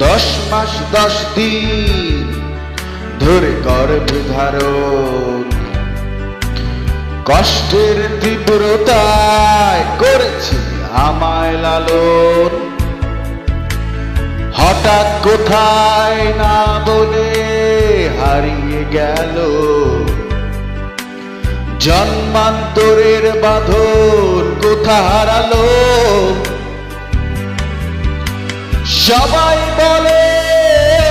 10 মাস 10 দিন ধরে গর্ভে ধারণ, কষ্টের তীব্রতায় করেছি আমায় লালন। হঠাৎ কোথায় না বলে হারিয়ে গেল, জন্মান্তরের বাঁধন কোথা হারালো। সবাই বলে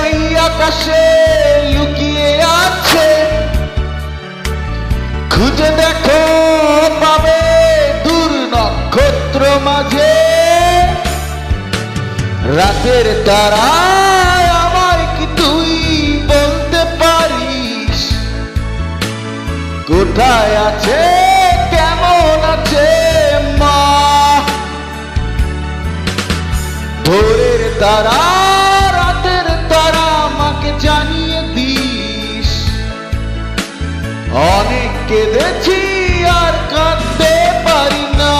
ওই আকাশে লুকিয়ে আছে, খুঁজে দেখো পাবে দূর নক্ষত্র মাঝে। রাতের তারায় আমায় কি তুই বলতে পারিস, কোথায় আছে কেমন আছে মা। ভোরের তারা রাতের তারা আমাকে জানিয়ে দিস, অনেক কেঁদেছি আর কাঁদতে পারি না।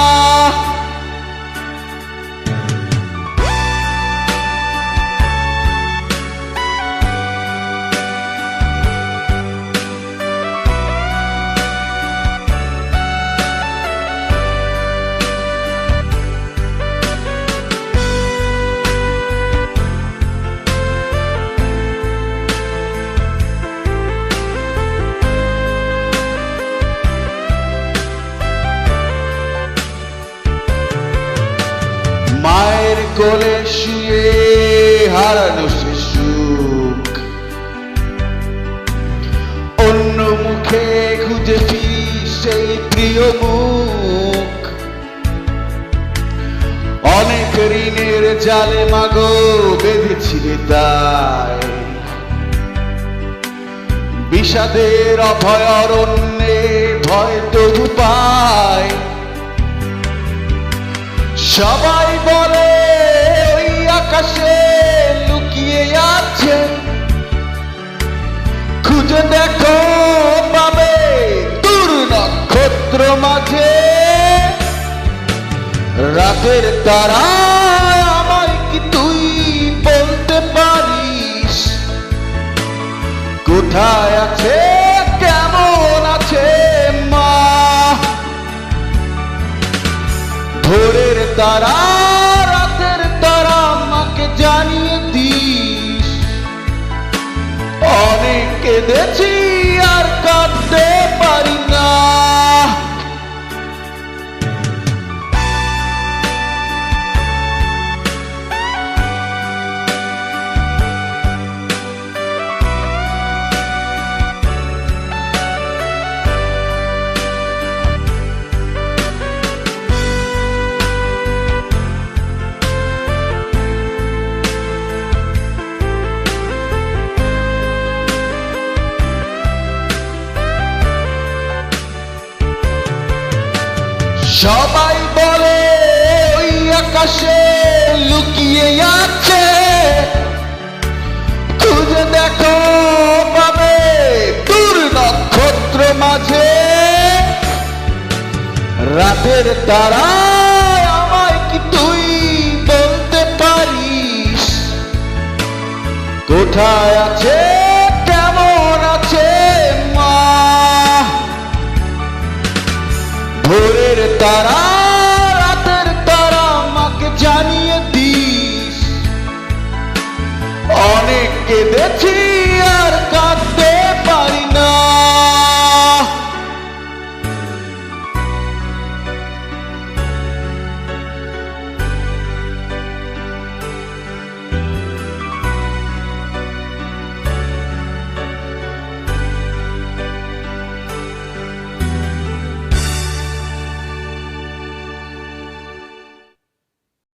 মায়ের কোলে শুয়ে হারানো সে সুখ, অন্য মুখে খুঁজে ফিরি সেই প্রিয় মুখ। অনেক ঋণের জালে মাগো বেঁধেছিলে তাই, বিষাদের অভয় অরণ্যে ভয় তবু পায়। সবাই বলে ওই আকাশে লুকিয়ে আছে, খুঁজে দেখো পাবে দূর নক্ষত্র মাঝে। রাতের তারা আমায় কি তুই বলতে পারিস, কোথায় আছে কেমন আছে মা। ভোরের তারা রাতের তারা আমাকে জানিয়ে দিস, অনেক কেঁদেছি আর কাঁদতে পারি না। সবাই বলে ওই আকাশে লুকিয়ে আছে, খুঁজে দেখো পাবে দূর নক্ষত্র মাঝে। রাতের তারা আমায় কি তুই বলতে পারিস, কোথায় আছে কেমন আছে মা। ভোরের তারা রাতের তারা আমাকে জানিয়ে দিস, অনেক কেঁদেছি